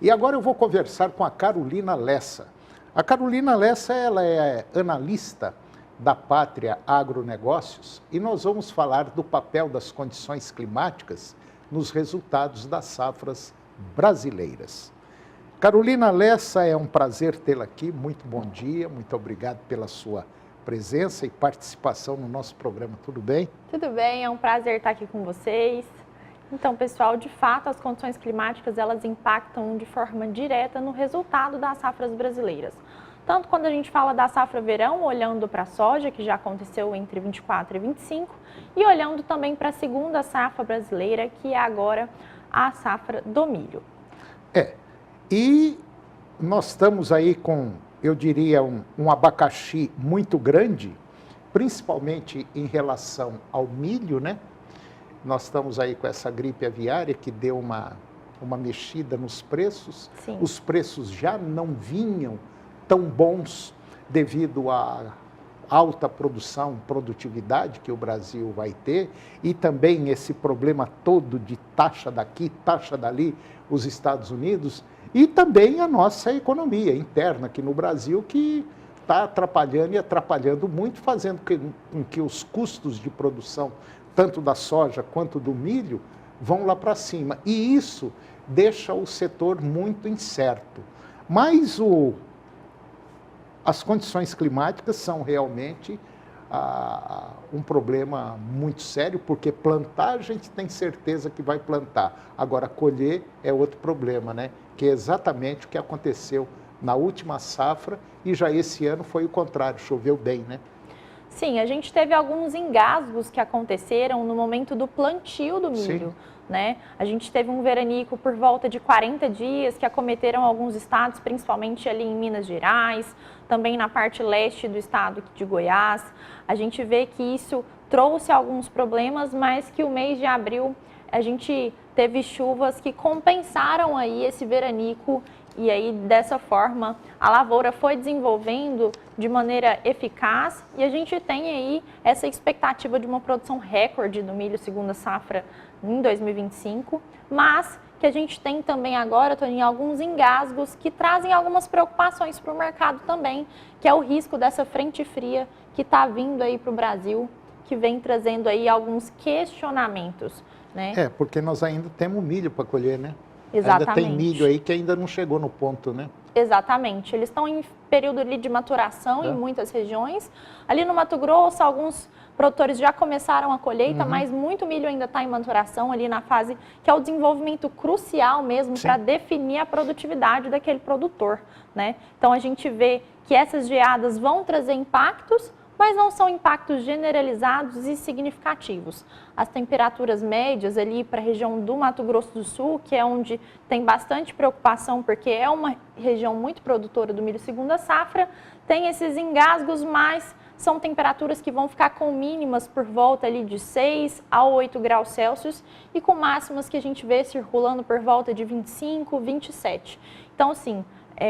E agora eu vou conversar com a Carolina Lessa. A Carolina Lessa, ela é analista da Pátria Agronegócios e nós vamos falar do papel das condições climáticas nos resultados das safras brasileiras. Carolina Lessa, é um prazer tê-la aqui, muito bom dia, muito obrigado pela sua presença e participação no nosso programa, tudo bem? Tudo bem, é um prazer estar aqui com vocês. Então, pessoal, de fato, as condições climáticas, elas impactam de forma direta no resultado das safras brasileiras. Tanto quando a gente fala da safra verão, olhando para a soja, que já aconteceu entre 24 e 25, e olhando também para a segunda safra brasileira, que é agora a safra do milho. E nós estamos aí com, eu diria, um abacaxi muito grande, principalmente em relação ao milho, né? Nós estamos aí com essa gripe aviária que deu uma mexida nos preços. Sim. Os preços já não vinham tão bons devido à alta produtividade que o Brasil vai ter e também esse problema todo de taxa daqui, taxa dali, os Estados Unidos e também a nossa economia interna aqui no Brasil que está atrapalhando e atrapalhando muito, fazendo com que os custos de produção tanto da soja quanto do milho vão lá para cima e isso deixa o setor muito incerto. Mas as condições climáticas são realmente um problema muito sério, porque plantar a gente tem certeza que vai plantar. Agora, colher é outro problema, né? Que é exatamente o que aconteceu na última safra e já esse ano foi o contrário, choveu bem, né? Sim, a gente teve alguns engasgos que aconteceram no momento do plantio do milho. Sim. Né? A gente teve um veranico por volta de 40 dias que acometeram alguns estados, principalmente ali em Minas Gerais, também na parte leste do estado de Goiás. A gente vê que isso trouxe alguns problemas, mas que o mês de abril a gente teve chuvas que compensaram aí esse veranico e aí dessa forma a lavoura foi desenvolvendo de maneira eficaz e a gente tem aí essa expectativa de uma produção recorde do milho segunda safra em 2025, mas que a gente tem também agora, Toninho, alguns engasgos que trazem algumas preocupações para o mercado também, que é o risco dessa frente fria que está vindo aí para o Brasil, que vem trazendo aí alguns questionamentos, né? Porque nós ainda temos milho para colher, né? Exatamente. Ainda tem milho aí que ainda não chegou no ponto, né? Exatamente. Eles estão em período ali de maturação em muitas regiões. Ali no Mato Grosso, alguns produtores já começaram a colheita, mas muito milho ainda está em maturação ali na fase que é o desenvolvimento crucial mesmo para definir a produtividade daquele produtor, né? Então a gente vê que essas geadas vão trazer impactos, mas não são impactos generalizados e significativos. As temperaturas médias ali para a região do Mato Grosso do Sul, que é onde tem bastante preocupação, porque é uma região muito produtora do milho segunda safra, tem esses engasgos, mas são temperaturas que vão ficar com mínimas por volta ali de 6 a 8 graus Celsius e com máximas que a gente vê circulando por volta de 25, 27. Então, assim,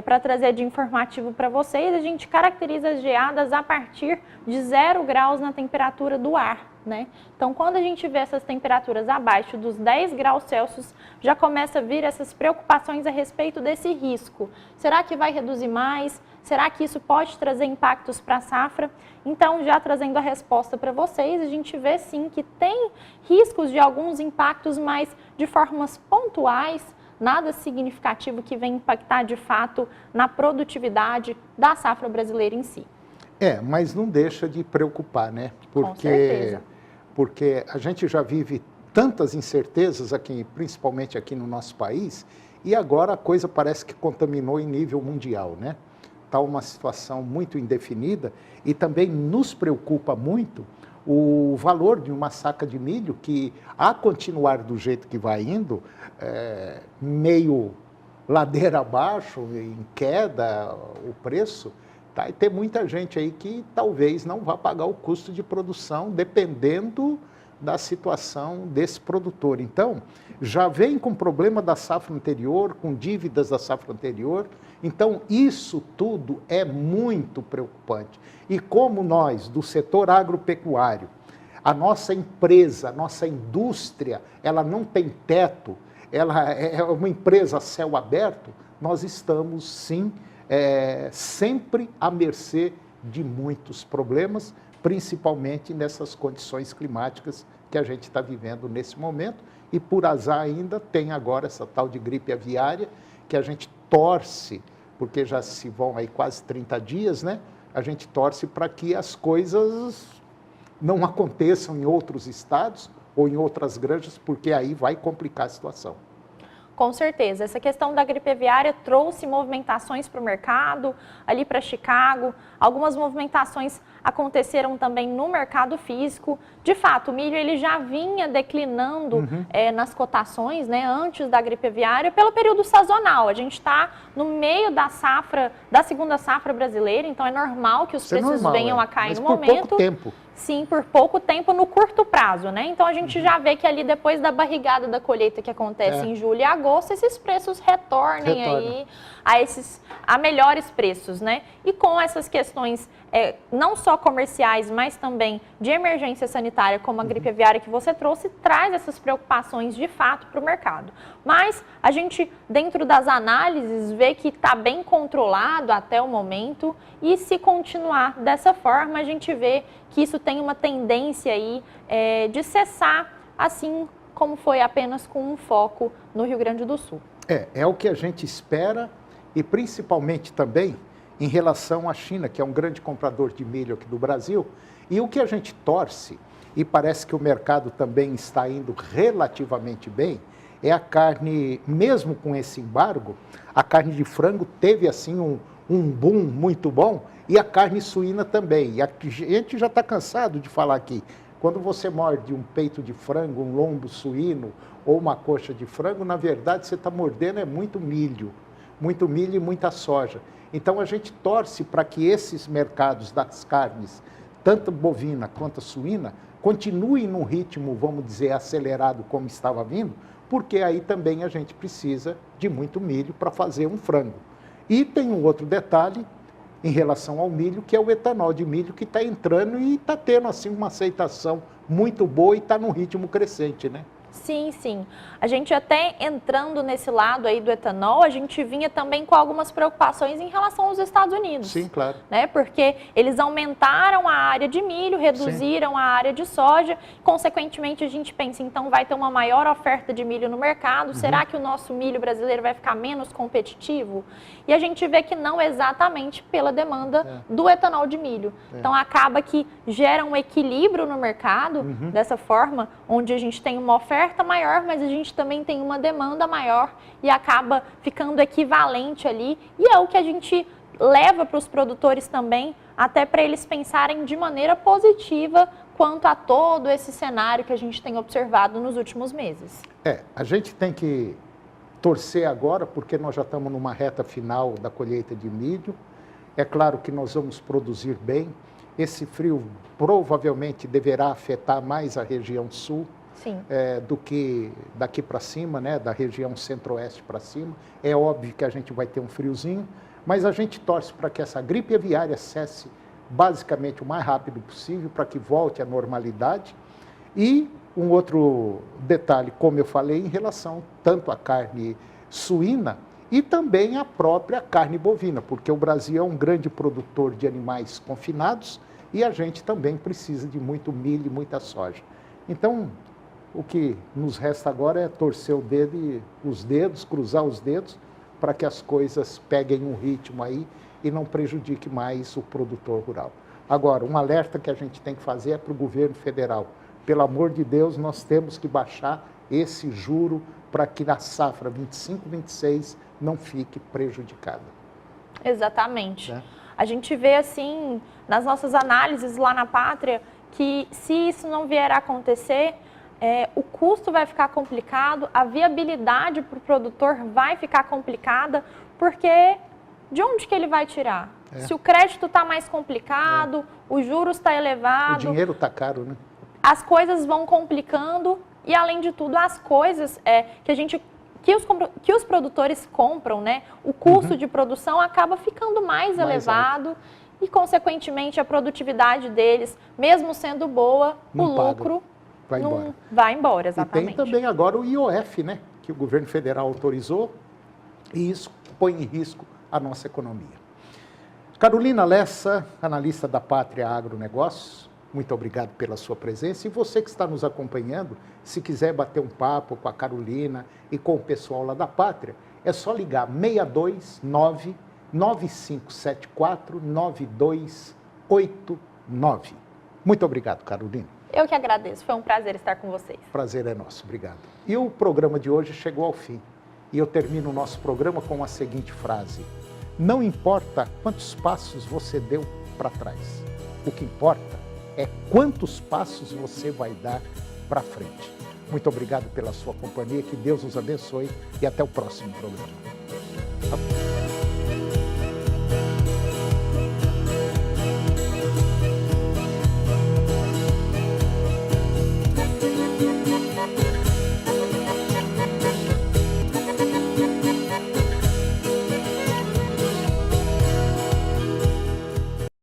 para trazer de informativo para vocês, a gente caracteriza as geadas a partir de 0 graus na temperatura do ar, né? Então, quando a gente vê essas temperaturas abaixo dos 10 graus Celsius, já começa a vir essas preocupações a respeito desse risco. Será que vai reduzir mais? Será que isso pode trazer impactos para a safra? Então, já trazendo a resposta para vocês, a gente vê sim que tem riscos de alguns impactos, mas de formas pontuais, nada significativo que venha impactar de fato na produtividade da safra brasileira em si. Mas não deixa de preocupar, né? Com certeza. Porque a gente já vive tantas incertezas aqui, principalmente aqui no nosso país, e agora a coisa parece que contaminou em nível mundial, né? Está uma situação muito indefinida e também nos preocupa muito o valor de uma saca de milho que, a continuar do jeito que vai indo, meio ladeira abaixo, em queda o preço, tá? E tem muita gente aí que talvez não vá pagar o custo de produção, dependendo da situação desse produtor. Então, já vem com problema da safra anterior, com dívidas da safra anterior. Então, isso tudo é muito preocupante. E como nós, do setor agropecuário, a nossa empresa, a nossa indústria, ela não tem teto, ela é uma empresa a céu aberto, nós estamos, sim, sempre à mercê de muitos problemas, principalmente nessas condições climáticas que a gente está vivendo nesse momento. E, por azar ainda, tem agora essa tal de gripe aviária, que a gente torce, porque já se vão aí quase 30 dias, né? A gente torce para que as coisas não aconteçam em outros estados ou em outras granjas, porque aí vai complicar a situação. Com certeza. Essa questão da gripe aviária trouxe movimentações para o mercado, ali para Chicago. Algumas movimentações aconteceram também no mercado físico. De fato, o milho ele já vinha declinando nas cotações, né, antes da gripe aviária, pelo período sazonal. A gente está no meio da safra, da segunda safra brasileira, então é normal que os preços venham a cair no momento. Por pouco tempo. Sim, por pouco tempo no curto prazo, né? Então a gente já vê que ali depois da barrigada da colheita que acontece em julho e agosto, esses preços retornem aí a melhores preços, né? E com essas questões não só comerciais, mas também de emergência sanitária, como a gripe aviária que você trouxe, traz essas preocupações de fato para o mercado. Mas a gente, dentro das análises, vê que está bem controlado até o momento e se continuar dessa forma, a gente vê que isso tem uma tendência aí de cessar, assim como foi apenas com um foco no Rio Grande do Sul. É o que a gente espera e principalmente também em relação à China, que é um grande comprador de milho aqui do Brasil, e o que a gente torce, e parece que o mercado também está indo relativamente bem, é a carne, mesmo com esse embargo, a carne de frango teve assim um boom muito bom, e a carne suína também. E a gente já está cansado de falar aqui, quando você morde um peito de frango, um lombo suíno ou uma coxa de frango, na verdade você está mordendo muito milho e muita soja. Então a gente torce para que esses mercados das carnes, tanto bovina quanto suína, continuem num ritmo, vamos dizer, acelerado como estava vindo, porque aí também a gente precisa de muito milho para fazer um frango. E tem um outro detalhe em relação ao milho, que é o etanol de milho que está entrando e está tendo assim uma aceitação muito boa e está num ritmo crescente, né? Sim, sim. A gente até entrando nesse lado aí do etanol, a gente vinha também com algumas preocupações em relação aos Estados Unidos. Sim, claro. Né? Porque eles aumentaram a área de milho, reduziram a área de soja, consequentemente a gente pensa, então vai ter uma maior oferta de milho no mercado, será que o nosso milho brasileiro vai ficar menos competitivo? E a gente vê que não exatamente pela demanda do etanol de milho. Então acaba que gera um equilíbrio no mercado, dessa forma, onde a gente tem uma oferta maior, mas a gente também tem uma demanda maior e acaba ficando equivalente ali. E é o que a gente leva para os produtores também, até para eles pensarem de maneira positiva quanto a todo esse cenário que a gente tem observado nos últimos meses. A gente tem que torcer agora, porque nós já estamos numa reta final da colheita de milho. É claro que nós vamos produzir bem. Esse frio provavelmente deverá afetar mais a região sul, do que daqui para cima, né, da região centro-oeste para cima. É óbvio que a gente vai ter um friozinho, mas a gente torce para que essa gripe aviária cesse basicamente o mais rápido possível, para que volte à normalidade. E um outro detalhe, como eu falei, em relação tanto à carne suína e também à própria carne bovina, porque o Brasil é um grande produtor de animais confinados e a gente também precisa de muito milho e muita soja. Então, o que nos resta agora é torcer os dedos, cruzar os dedos, para que as coisas peguem um ritmo aí e não prejudique mais o produtor rural. Agora, um alerta que a gente tem que fazer é para o governo federal. Pelo amor de Deus, nós temos que baixar esse juro para que na safra 25-26 não fique prejudicada. Exatamente. A gente vê assim, nas nossas análises lá na Pátria, que se isso não vier a acontecer, o custo vai ficar complicado, a viabilidade para o produtor vai ficar complicada, porque de onde que ele vai tirar? Se o crédito está mais complicado, os juros está elevado... O dinheiro está caro, né? As coisas vão complicando e, além de tudo, as coisas que os produtores compram, né? O custo de produção acaba ficando mais elevado e, consequentemente, a produtividade deles, mesmo sendo boa, o lucro... Vai embora. Vai embora, exatamente. E tem também agora o IOF, né? que o governo federal autorizou, e isso põe em risco a nossa economia. Carolina Lessa, analista da Pátria Agronegócios, muito obrigado pela sua presença. E você que está nos acompanhando, se quiser bater um papo com a Carolina e com o pessoal lá da Pátria, é só ligar 629-9574-9289. Muito obrigado, Carolina. Eu que agradeço, foi um prazer estar com vocês. Prazer é nosso, obrigado. E o programa de hoje chegou ao fim. E eu termino o nosso programa com a seguinte frase: não importa quantos passos você deu para trás, o que importa é quantos passos você vai dar para frente. Muito obrigado pela sua companhia, que Deus os abençoe e até o próximo programa.